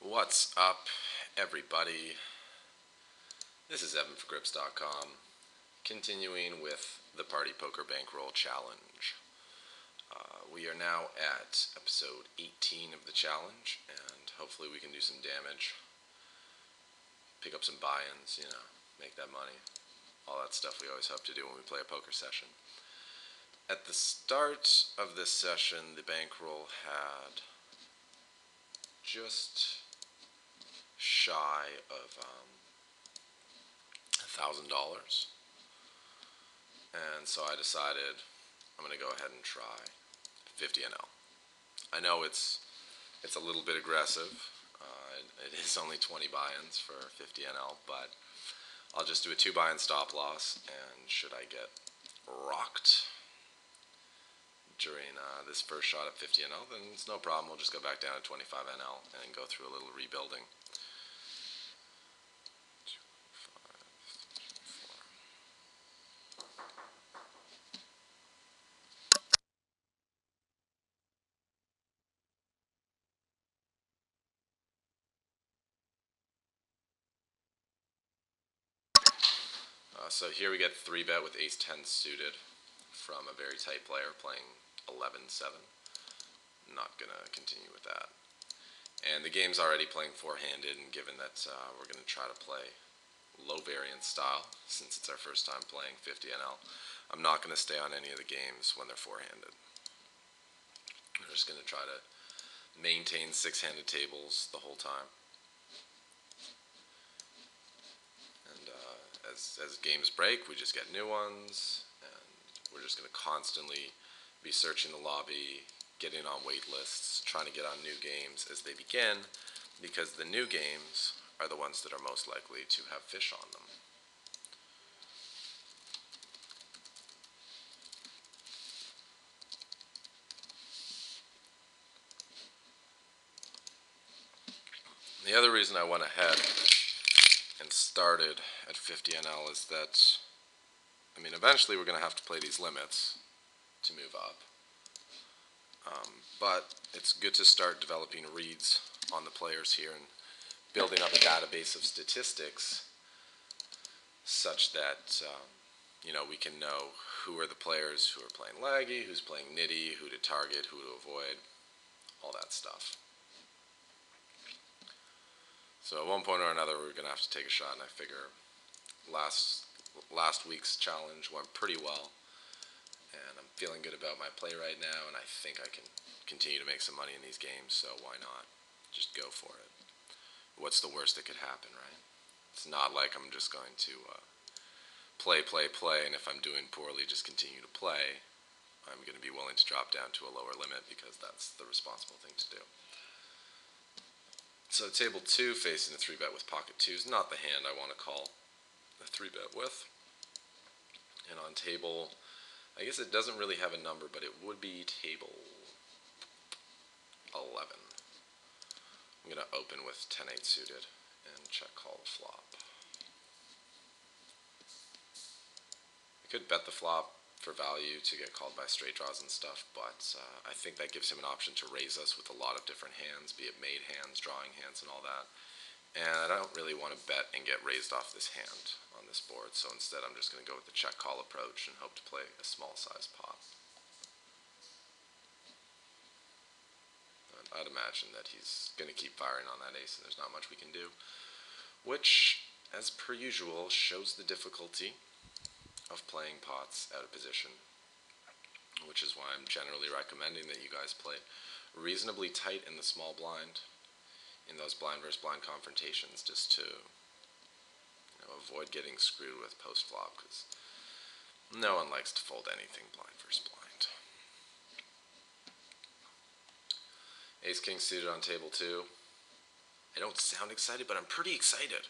What's up, everybody? This is EvanForGrips.com, continuing with the Partypoker Bankroll Challenge. We are now at episode 18 of the challenge, and hopefully we can do some damage, pick up some buy-ins, make that money, all that stuff we always hope to do when we play a poker session. At the start of this session, the bankroll had just shy of $1,000, and so I decided I'm going to go ahead and try 50 NL. I know it's a little bit aggressive. It is only 20 buy-ins for 50 NL, but I'll just do a 2 buy-in stop loss, and should I get rocked during this first shot at 50 NL, then it's no problem. We'll just go back down to 25 NL and go through a little rebuilding. So here we get 3-bet with ace-10 suited from a very tight player playing 11-7. Not going to continue with that. And the game's already playing four-handed, and given that we're going to try to play low variance style, since it's our first time playing 50 NL, I'm not going to stay on any of the games when they're four-handed. We're just going to try to maintain six-handed tables the whole time. As games break, we just get new ones, and we're just going to constantly be searching the lobby, getting on wait lists, trying to get on new games as they begin, because the new games are the ones that are most likely to have fish on them. The other reason I went ahead and started at 50 NL is that, eventually we're going to have to play these limits to move up. But it's good to start developing reads on the players here and building up a database of statistics such that, we can know who are the players who are playing laggy, who's playing nitty, who to target, who to avoid, all that stuff. So at one point or another, we're going to have to take a shot, and I figure last week's challenge went pretty well, and I'm feeling good about my play right now, and I think I can continue to make some money in these games, so why not? Just go for it. What's the worst that could happen, right? It's not like I'm just going to play, and if I'm doing poorly, just continue to play. I'm going to be willing to drop down to a lower limit because that's the responsible thing to do. So table 2 facing a 3-bet with pocket 2 is not the hand I want to call a 3-bet with. And on table, I guess it doesn't really have a number, but it would be table 11. I'm going to open with 10-8 suited and check call the flop. I could bet the flop for value to get called by straight draws and stuff, but I think that gives him an option to raise us with a lot of different hands, be it made hands, drawing hands, and all that. And I don't really want to bet and get raised off this hand on this board, so instead I'm just going to go with the check call approach and hope to play a small size pot. I'd imagine that he's going to keep firing on that ace and there's not much we can do, which, as per usual, shows the difficulty of playing pots out of position, which is why I'm generally recommending that you guys play reasonably tight in the small blind in those blind versus blind confrontations, just to avoid getting screwed with post flop, because no one likes to fold anything blind versus blind. Ace king suited on table 2. I don't sound excited, but I'm pretty excited.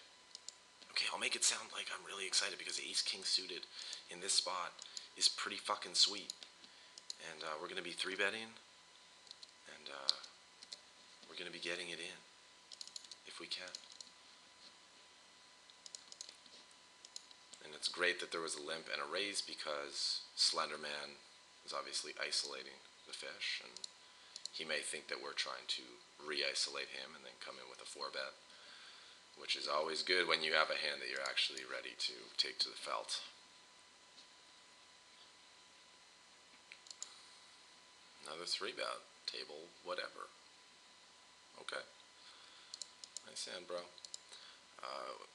Okay, I'll make it sound like I'm really excited because ace-king suited in this spot is pretty fucking sweet. And we're going to be 3-betting, and we're going to be getting it in, if we can. And it's great that there was a limp and a raise because Slenderman is obviously isolating the fish, and he may think that we're trying to re-isolate him and then come in with a 4-bet, which is always good when you have a hand that you're actually ready to take to the felt. Another 3-bet. Table, whatever. Okay. Nice hand, bro.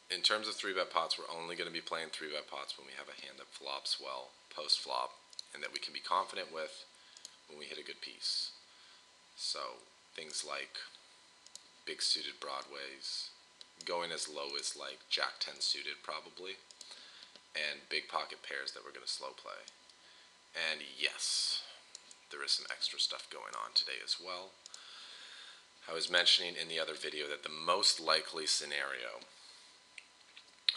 In terms of 3-bet pots, we're only going to be playing 3-bet pots when we have a hand that flops well post-flop and that we can be confident with when we hit a good piece. So things like big suited broadways, going as low as like Jack 10 suited probably, and big pocket pairs that we're going to slow play. And yes, there is some extra stuff going on today as well. I was mentioning in the other video that the most likely scenario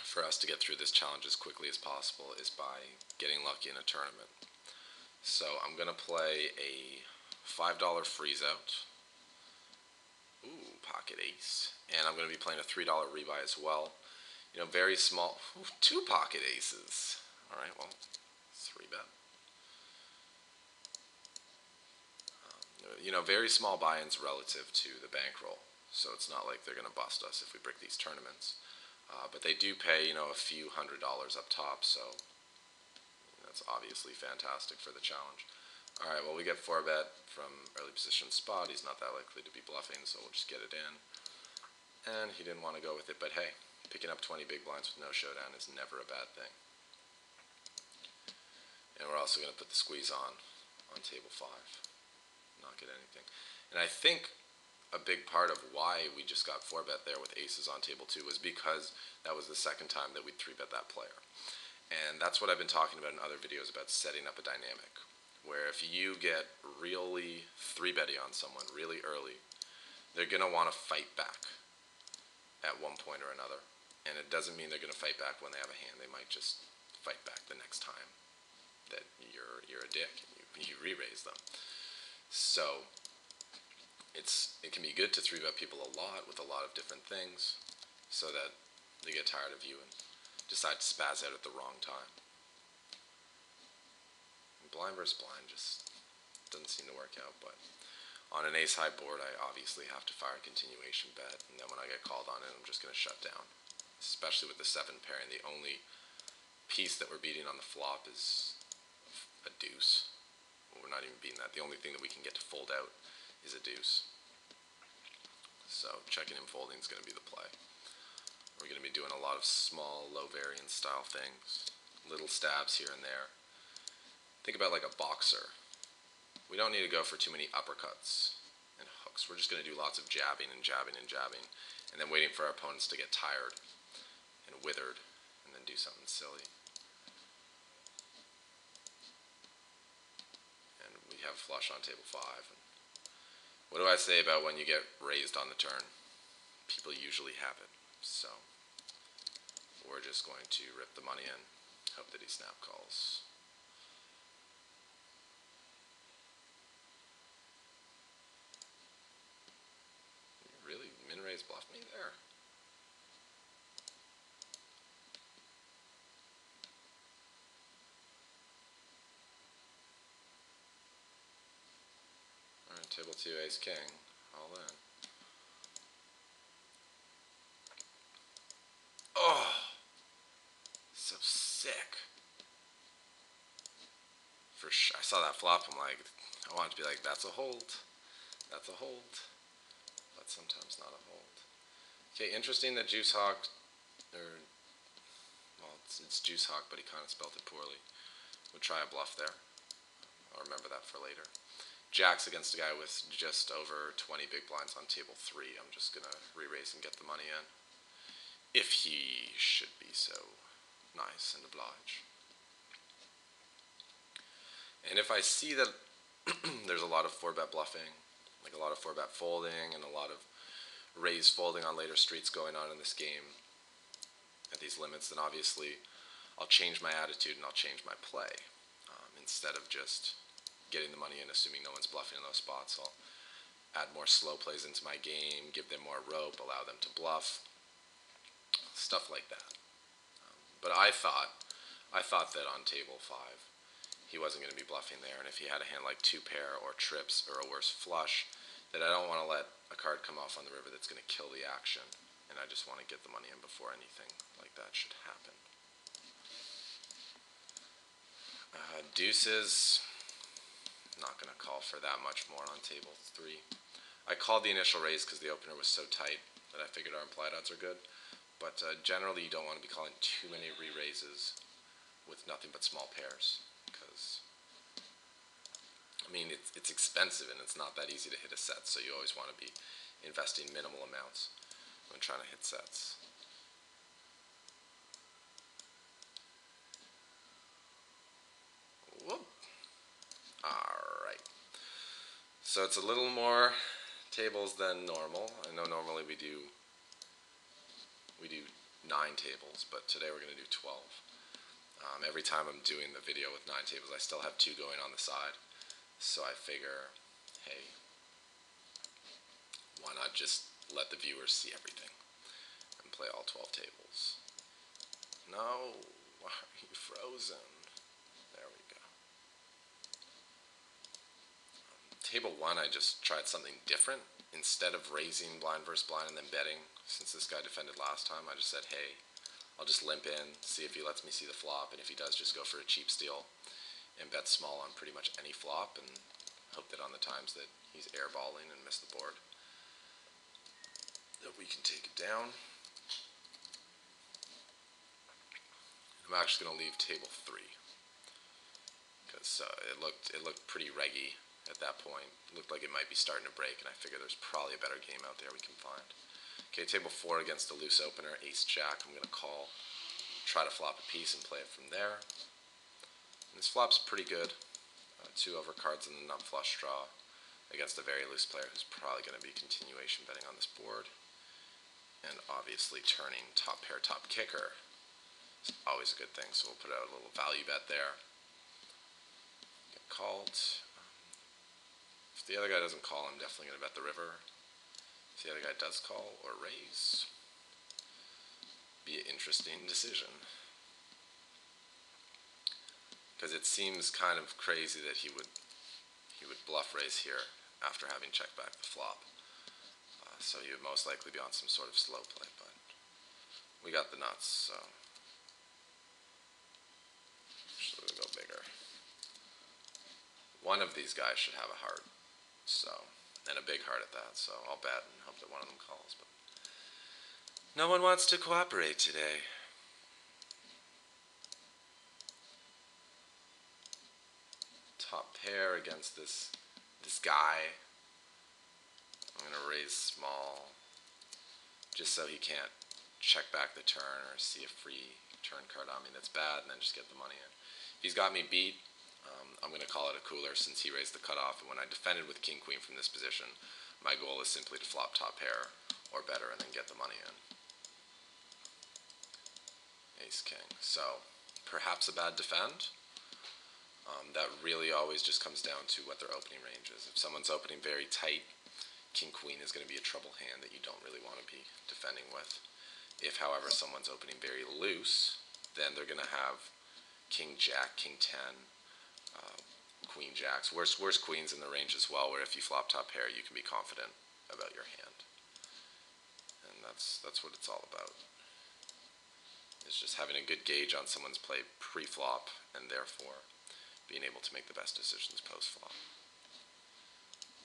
for us to get through this challenge as quickly as possible is by getting lucky in a tournament. So I'm going to play a $5 freeze out. Ooh, pocket ace. And I'm going to be playing a $3 rebuy as well. You know, very small. Ooh, 2 pocket aces. Alright, well, 3-bet. You know, very small buy-ins relative to the bankroll. So it's not like they're going to bust us if we break these tournaments. But they do pay, you know, a few $100 up top, so that's obviously fantastic for the challenge. Alright, well, we get 4-bet from early position spot. He's not that likely to be bluffing, so we'll just get it in. And he didn't want to go with it, but hey, picking up 20 big blinds with no showdown is never a bad thing. And we're also going to put the squeeze on table 5. Not get anything. And I think a big part of why we just got 4-bet there with aces on table 2 was because that was the second time that we'd 3-bet that player. And that's what I've been talking about in other videos about setting up a dynamic, where if you get really 3-betty on someone really early, they're going to want to fight back at one point or another. And it doesn't mean they're going to fight back when they have a hand. They might just fight back the next time that you're a dick and you re-raise them. So it can be good to 3-bet people a lot with a lot of different things so that they get tired of you and decide to spaz out at the wrong time. And blind versus blind just doesn't seem to work out, but on an ace-high board, I obviously have to fire a continuation bet, and then when I get called on it, I'm just going to shut down. Especially with the 7 pairing, the only piece that we're beating on the flop is a deuce. Well, we're not even beating that. The only thing that we can get to fold out is a deuce. So checking and folding is going to be the play. We're going to be doing a lot of small, low variance style things. Little stabs here and there. Think about like a boxer. We don't need to go for too many uppercuts and hooks. We're just going to do lots of jabbing and jabbing and jabbing, and then waiting for our opponents to get tired and withered, and then do something silly. And we have flush on table 5. And what do I say about when you get raised on the turn? People usually have it. So we're just going to rip the money in, hope that he snap calls. Really min-raise bluff me there? Alright, table 2, ace king, all in. Oh! So sick. For sure, I saw that flop, I'm like, I wanted to be like, that's a hold. That's a hold. But sometimes not a hold. Okay, interesting that Juice Hawk, it's Juice Hawk, but he kind of spelled it poorly. We'll try a bluff there. I'll remember that for later. Jacks against a guy with just over 20 big blinds on table 3. I'm just going to re-raise and get the money in. If he should be so nice and oblige. And if I see that there's a lot of 4-bet bluffing, like a lot of 4-bet folding and a lot of raise folding on later streets going on in this game at these limits, then obviously I'll change my attitude and I'll change my play. Instead of just getting the money in assuming no one's bluffing in those spots, I'll add more slow plays into my game, give them more rope, allow them to bluff, stuff like that. But I thought that on table 5 he wasn't going to be bluffing there. And if he had a hand like 2-pair or trips or a worse flush, that I don't want to let a card come off on the river that's going to kill the action. And I just want to get the money in before anything like that should happen. Deuces, not going to call for that much more on table 3. I called the initial raise because the opener was so tight that I figured our implied odds are good. But generally you don't want to be calling too many re-raises with nothing but small pairs, because I mean it's expensive and it's not that easy to hit a set, so you always want to be investing minimal amounts when trying to hit sets. Whoop. Alright. So it's a little more tables than normal. I know normally we do 9 tables, but today we're going to do 12. Every time I'm doing the video with 9 tables, I still have 2 going on the side. So I figure, hey, why not just let the viewers see everything and play all 12 tables? No, why are you frozen? There we go. Table 1, I just tried something different. Instead of raising blind versus blind and then betting, since this guy defended last time, I just said, hey, I'll just limp in, see if he lets me see the flop, and if he does, just go for a cheap steal and bet small on pretty much any flop and hope that on the times that he's airballing and miss the board, that we can take it down. I'm actually going to leave table 3 because it looked pretty reggy at that point. It looked like it might be starting to break, and I figure there's probably a better game out there we can find. Okay, table 4 against a loose opener, ace-jack. I'm going to call, try to flop a piece and play it from there. And this flop's pretty good. 2 overcards and the nut flush draw against a very loose player who's probably going to be continuation betting on this board. And obviously turning top pair, top kicker is always a good thing, so we'll put out a little value bet there. Get called. If the other guy doesn't call, I'm definitely going to bet the river. If the other guy does call or raise, be an interesting decision. Because it seems kind of crazy that he would bluff raise here after having checked back the flop. So he would most likely be on some sort of slow play, but we got the nuts, so actually we'll go bigger. One of these guys should have a heart, so, and a big heart at that, so I'll bet and hope that one of them calls, but no one wants to cooperate today. Top pair against this guy. I'm going to raise small just so he can't check back the turn or see a free turn card on me that's bad and then just get the money in. If he's got me beat, I'm going to call it a cooler since he raised the cutoff, and when I defended with king-queen from this position, my goal is simply to flop top pair or better and then get the money in. Ace-king. So perhaps a bad defend. That really always just comes down to what their opening range is. If someone's opening very tight, king-queen is going to be a trouble hand that you don't really want to be defending with. If, however, someone's opening very loose, then they're going to have king-jack, king-10, queen-jacks, worse queens in the range as well, where if you flop top pair, you can be confident about your hand. And that's what it's all about. It's just having a good gauge on someone's play pre-flop, and therefore being able to make the best decisions post-flop.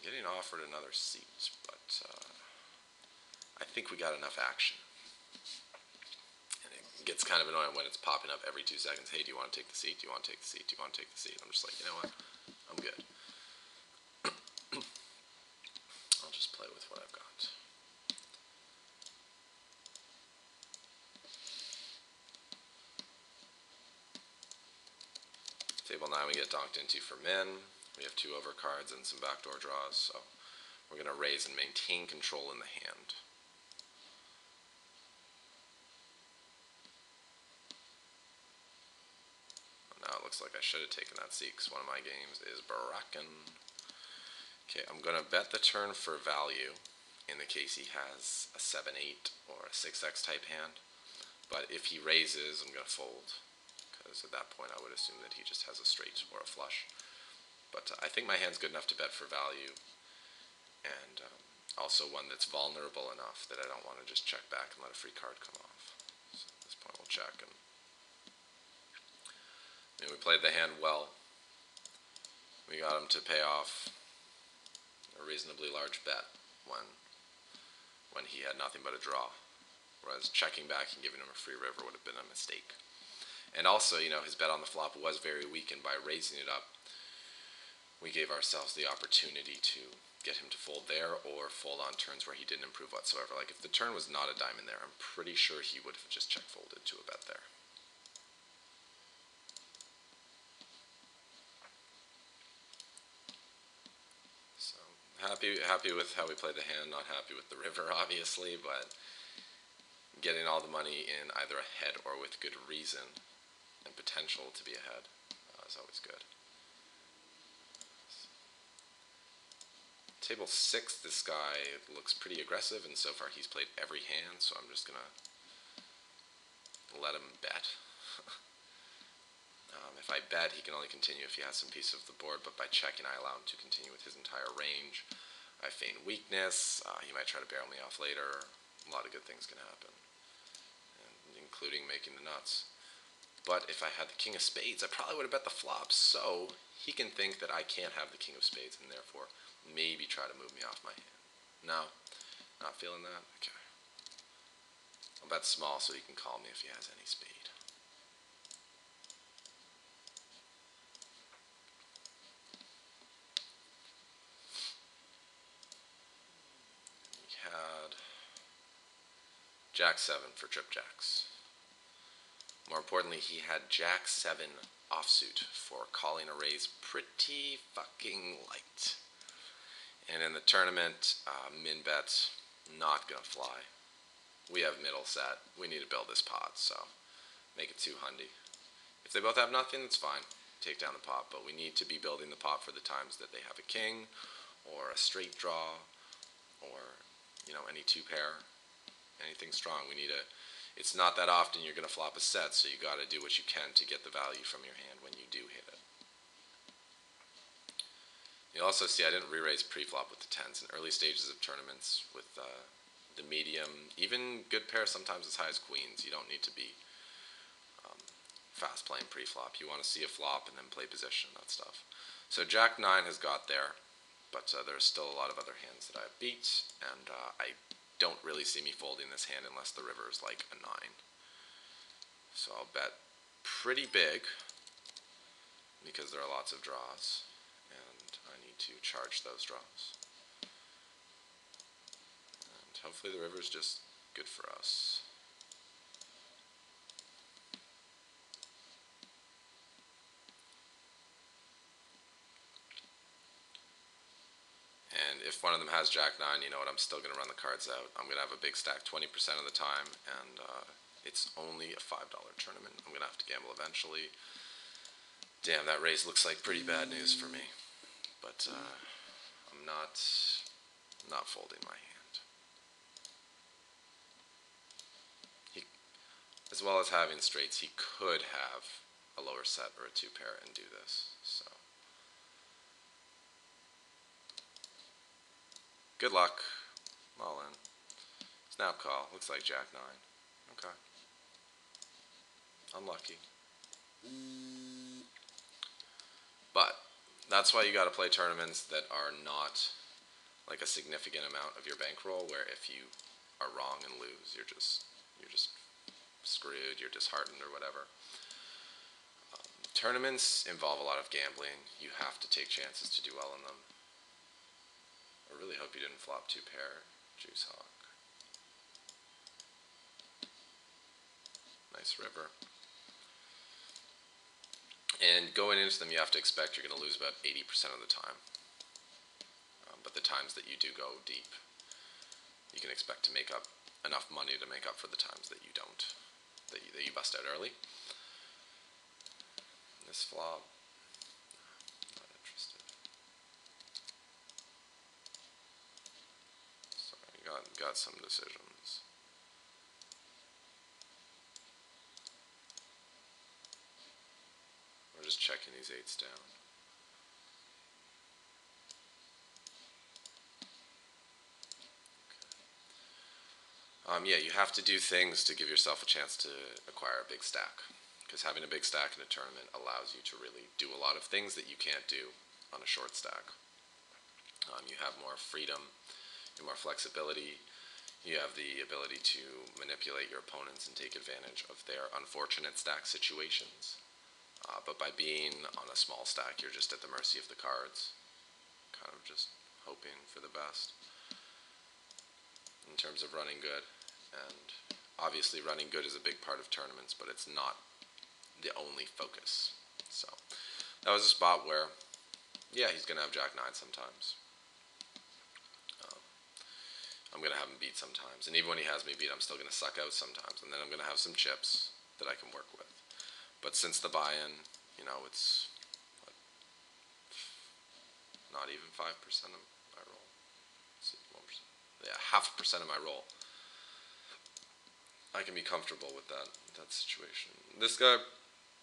Getting offered another seat, but I think we got enough action. And it gets kind of annoying when it's popping up every 2 seconds. Hey, do you want to take the seat? Do you want to take the seat? Do you want to take the seat? I'm just like, you know what? I'm good. I'll just play with what I've got. Table 9 we get donked into for min. We have 2 overcards and some backdoor draws, so we're going to raise and maintain control in the hand. Now it looks like I should have taken that seat because one of my games is Bracken. Okay, I'm going to bet the turn for value in the case he has a 7-8 or a 6x type hand. But if he raises, I'm going to fold because at that point I would assume that he just has a straight or a flush. But I think my hand's good enough to bet for value, and also one that's vulnerable enough that I don't want to just check back and let a free card come off. So at this point we'll check, and we played the hand well. We got him to pay off a reasonably large bet when he had nothing but a draw, whereas checking back and giving him a free river would have been a mistake. And also, his bet on the flop was very weak, and by raising it up, we gave ourselves the opportunity to get him to fold there or fold on turns where he didn't improve whatsoever. Like, if the turn was not a diamond there, I'm pretty sure he would have just check folded to a bet there. So, happy with how we played the hand, not happy with the river, obviously, but getting all the money in either ahead or with good reason and potential to be ahead is always good. Table 6, this guy looks pretty aggressive, and so far he's played every hand, so I'm just gonna let him bet. If I bet, he can only continue if he has some piece of the board, but by checking I allow him to continue with his entire range. I feign weakness, he might try to barrel me off later. A lot of good things can happen, including making the nuts. But if I had the king of spades, I probably would have bet the flop, so he can think that I can't have the king of spades, and therefore maybe try to move me off my hand. No? Not feeling that? Okay. I'll bet small so he can call me if he has any spade. He had Jack-7 for trip jacks. More importantly, he had Jack-7 offsuit for calling a raise pretty fucking light. And in the tournament, min bet, not gonna fly. We have middle set. We need to build this pot, so make it 200. If they both have nothing, that's fine. Take down the pot, but we need to be building the pot for the times that they have a king, or a straight draw, or, any two pair, anything strong. It's not that often you're gonna flop a set, so you gotta do what you can to get the value from your hand when you do hit it. You'll also see I didn't re-raise pre-flop with the 10s. In early stages of tournaments with the medium, even good pairs sometimes as high as queens, you don't need to be fast playing pre-flop. You want to see a flop and then play position, that stuff. So Jack-9 has got there, but there's still a lot of other hands that I beat, and I don't really see me folding this hand unless the river is like a 9. So I'll bet pretty big because there are lots of draws, and I need to charge those draws. And hopefully the river is just good for us. And if one of them has Jack-9, you know what, I'm still going to run the cards out. I'm going to have a big stack 20% of the time, and it's only a $5 tournament. I'm going to have to gamble eventually. Damn, that raise looks like pretty bad news for me. But I'm not folding my hand. As well as having straights, he could have a lower set or a 2-pair and do this. So good luck. All in. Snap call. Looks like Jack-9. Okay. Unlucky. But that's why you got to play tournaments that are not like a significant amount of your bankroll, where if you are wrong and lose, you're just screwed, you're disheartened or whatever. Tournaments involve a lot of gambling. You have to take chances to do well in them. I really hope you didn't flop 2-pair, Juice Hawk. Nice river. And going into them, you have to expect you're going to lose about 80% of the time. But the times that you do go deep, you can expect to make up enough money to make up for the times that you don't, that you bust out early. This flop, not interested. Sorry, got some decisions. just checking these 8s down. Yeah, you have to do things to give yourself a chance to acquire a big stack. Because having a big stack in a tournament allows you to really do a lot of things that you can't do on a short stack. You have more freedom and more flexibility. You have the ability to manipulate your opponents and take advantage of their unfortunate stack situations. But by being on a small stack, you're just at the mercy of the cards. Kind of just hoping for the best in terms of running good. And obviously running good is a big part of tournaments, but it's not the only focus. So that was a spot where, yeah, he's going to have Jack-9 sometimes. I'm going to have him beat sometimes. And even when he has me beat, I'm still going to suck out sometimes. And then I'm going to have some chips that I can work with. But since the buy-in, you know, it's what, not even 5% of my roll. Let's see, 1%. Yeah, 0.5% of my roll. I can be comfortable with that situation. This guy,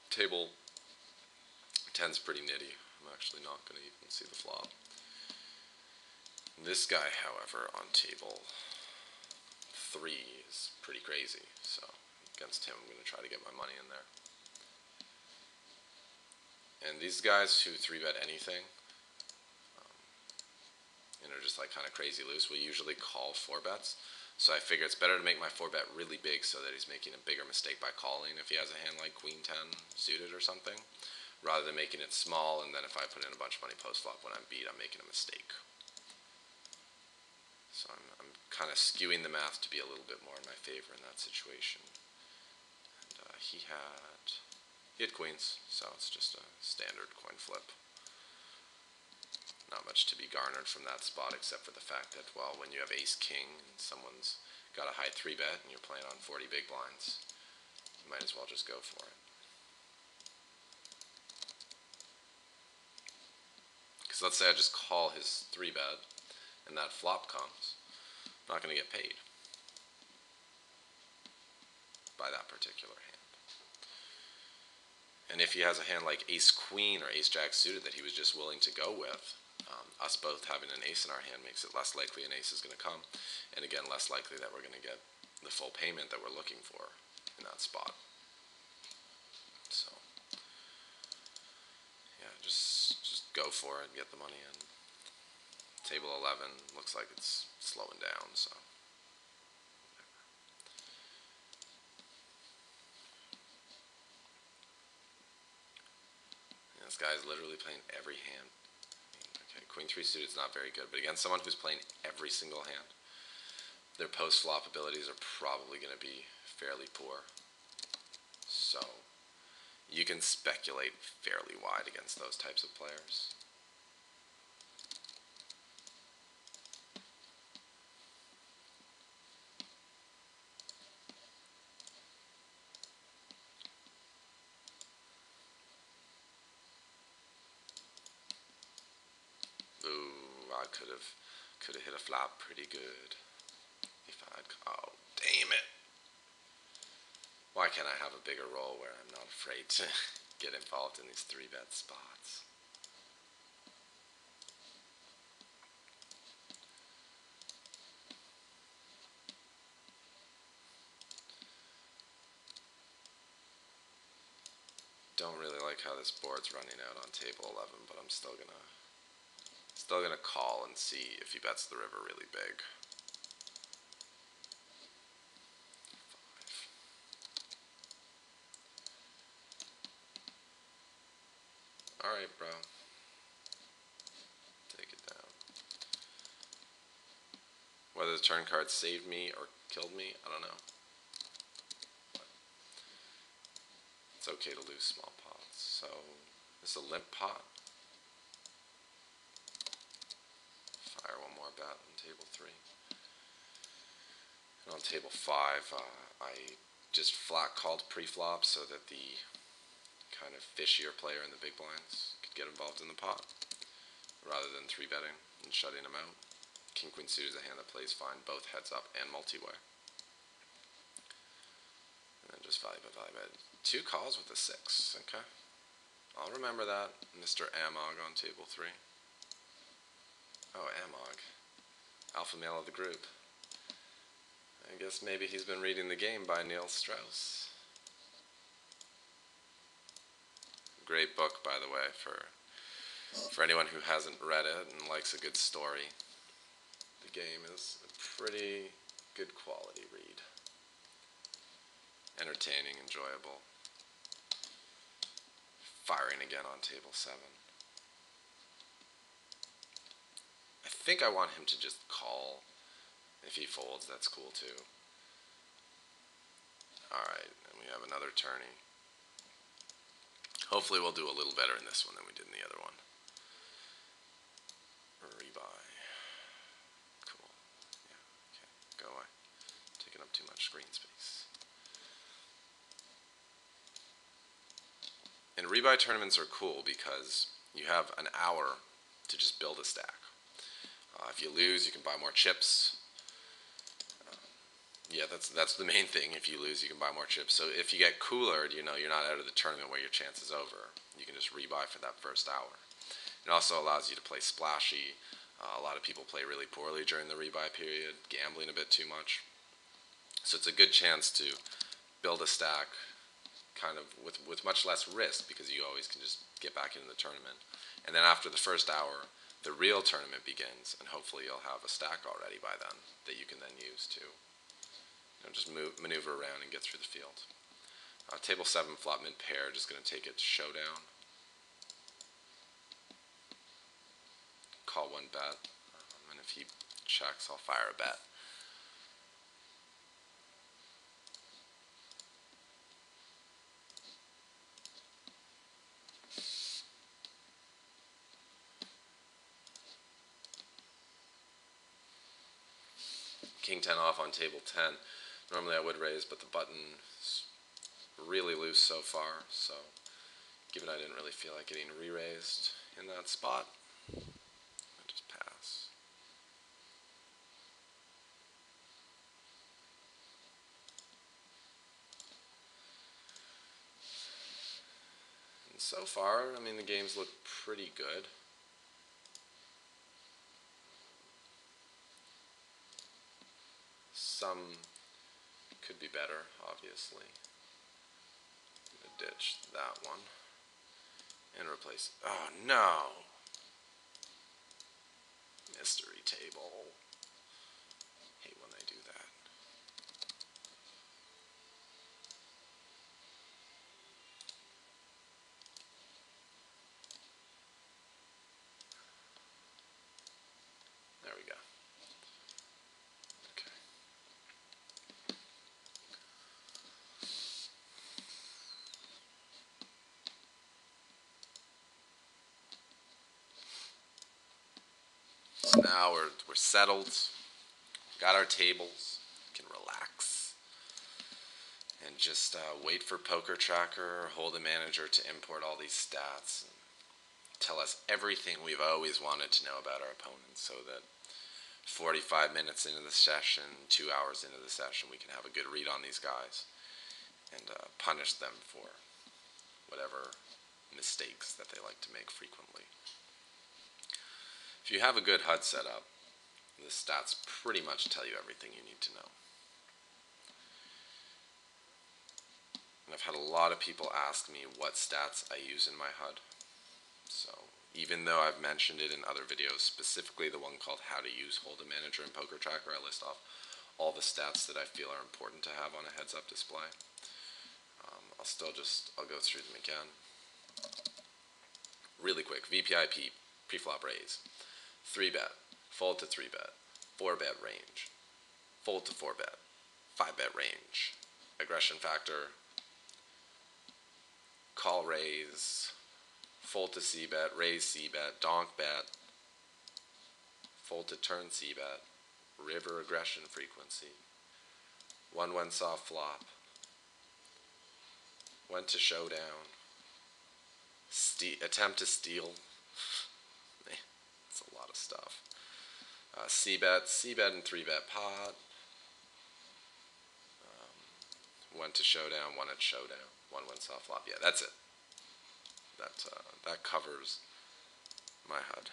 table 10's pretty nitty. I'm actually not going to even see the flop. This guy, however, on table 3 is pretty crazy. So against him, I'm going to try to get my money in there. And these guys who 3-bet anything, and are just like kind of crazy loose, will usually call 4-bets. So I figure it's better to make my 4-bet really big so that he's making a bigger mistake by calling if he has a hand like Queen-10 suited or something, rather than making it small, and then if I put in a bunch of money post-flop when I'm beat, I'm making a mistake. So I'm kind of skewing the math to be a little bit more in my favor in that situation. And he had queens, so it's just a standard coin flip. Not much to be garnered from that spot except for the fact that, well, when you have ace-king and someone's got a high 3-bet and you're playing on 40 big blinds, you might as well just go for it. Because let's say I just call his 3-bet and that flop comes, I'm not going to get paid by that particular hand. And if he has a hand like ace-queen or ace-jack suited that he was just willing to go with, us both having an ace in our hand makes it less likely an ace is going to come, and again, less likely that we're going to get the full payment that we're looking for in that spot. So, yeah, just go for it and get the money in. Table 11 looks like it's slowing down, so. And this guy's literally playing every hand. Okay, Queen 3 suited is not very good, but against someone who's playing every single hand, their post-flop abilities are probably going to be fairly poor. So, you can speculate fairly wide against those types of players. Ooh, I could have hit a flop pretty good if I'd. Oh, damn it! Why can't I have a bigger roll where I'm not afraid to get involved in these 3-bet spots? Don't really like how this board's running out on table 11, but I'm still gonna call and see if he bets the river really big. 5. Alright, bro. Take it down. Whether the turn card saved me or killed me, I don't know. But it's okay to lose small pots. So, this is a limp pot. Fire one more bet on table 3. And on table 5, I just flat called pre-flop so that the kind of fishier player in the big blinds could get involved in the pot, rather than 3-betting and shutting him out. King Queen suited is a hand that plays fine both heads up and multi-way. And then just value bet. 2 calls with a 6, okay. I'll remember that. Mr. Amog on table 3. Oh, Amog. Alpha male of the group. I guess maybe he's been reading the game by Neil Strauss. Great book, by the way, for anyone who hasn't read it and likes a good story. The game is a pretty good quality read. Entertaining, enjoyable. Firing again on table 7. I think I want him to just call. If he folds, that's cool too. Alright, and we have another tourney. Hopefully we'll do a little better in this one than we did in the other one. Rebuy. Cool. Yeah, okay. Go away. Taking up too much screen space. And rebuy tournaments are cool because you have an hour to just build a stack. If you lose, you can buy more chips. Yeah, that's the main thing. If you lose, you can buy more chips. So if you get coolered, you're not out of the tournament where your chance is over. You can just rebuy for that first hour. It also allows you to play splashy. A lot of people play really poorly during the rebuy period, gambling a bit too much. So it's a good chance to build a stack kind of with much less risk because you always can just get back into the tournament. And then after the first hour, the real tournament begins, and hopefully you'll have a stack already by then that you can then use to just maneuver around and get through the field. Table 7 flop mid pair, just going to take it to showdown. Call 1 bet, and if he checks, I'll fire a bet. King 10 off on table 10. Normally I would raise, but the button's really loose so far, so given I didn't really feel like getting re-raised in that spot, I just pass. And so far, I mean, the games look pretty good. Some could be better, obviously. I'm going to ditch that one and replace. Oh no! Mystery table. Hate when they do that. There we go. Okay. So now we're settled, got our tables, can relax, and just wait for Poker Tracker or Hold'em Manager to import all these stats and tell us everything we've always wanted to know about our opponents, so that 45 minutes into the session, 2 hours into the session, we can have a good read on these guys and punish them for whatever mistakes that they like to make frequently. If you have a good HUD setup, the stats pretty much tell you everything you need to know. And I've had a lot of people ask me what stats I use in my HUD. So even though I've mentioned it in other videos, specifically the one called How to Use Hold'em Manager and Poker Tracker, I list off all the stats that I feel are important to have on a heads-up display. I'll go through them again. Really quick, VPIP, pre-flop raise. 3-bet, fold to 3-bet, 4-bet range, fold to 4-bet, 5-bet range, aggression factor, call raise, fold to C-bet, raise C-bet, donk bet, fold to turn C-bet, river aggression frequency, 1-1 soft flop, went to showdown, attempt to steal. It's a lot of stuff. C-bet and 3-bet pot. Went to showdown, won at showdown, 1-1 soft flop. Yeah, that's it. that covers my HUD.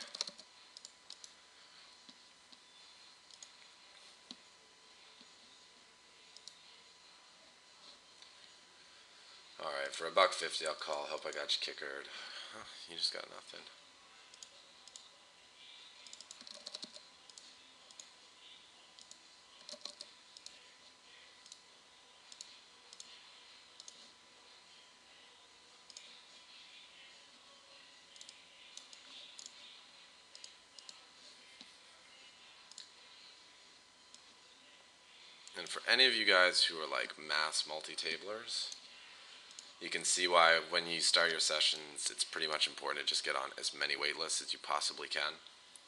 Alright, for $1.50 I'll call. Hope I got you kickered. Huh, you just got nothing. And for any of you guys who are like mass multi-tablers, you can see why when you start your sessions, it's pretty much important to just get on as many waitlists as you possibly can.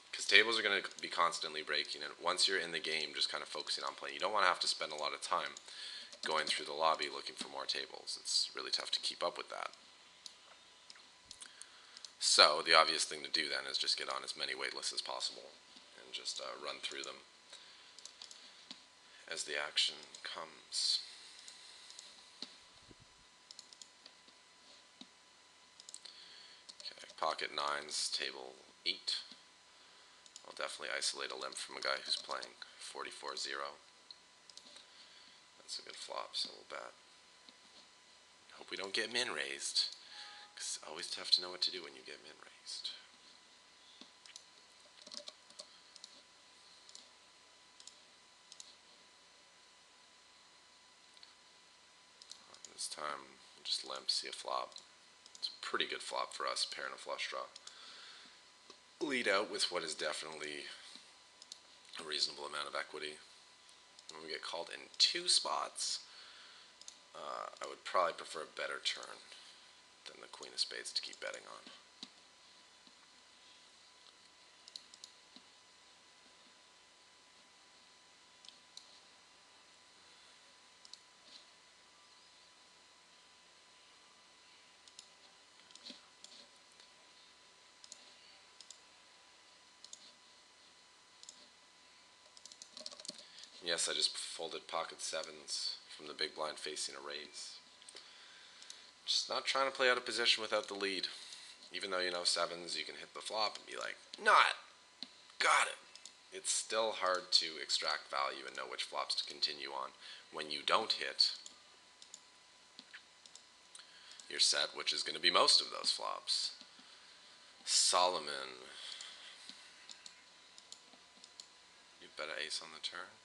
Because tables are going to be constantly breaking, and once you're in the game, just kind of focusing on playing. You don't want to have to spend a lot of time going through the lobby looking for more tables. It's really tough to keep up with that. So the obvious thing to do then is just get on as many waitlists as possible and just run through them as the action comes. Okay, pocket nines, table 8. I'll definitely isolate a limp from a guy who's playing 44-0. That's a good flop, so we'll bet. Hope we don't get min raised, because it's always tough to know what to do when you get min raised. This time, we'll just limp, see a flop. It's a pretty good flop for us, pair and a flush draw. Lead out with what is definitely a reasonable amount of equity. When we get called in 2 spots, I would probably prefer a better turn than the queen of spades to keep betting on. Yes, I just folded pocket 7s from the big blind facing a raise. Just not trying to play out of position without the lead. Even though you know 7s, you can hit the flop and be like, not, got it. It's still hard to extract value and know which flops to continue on when you don't hit your set, which is going to be most of those flops. Solomon. You bet an ace on the turn.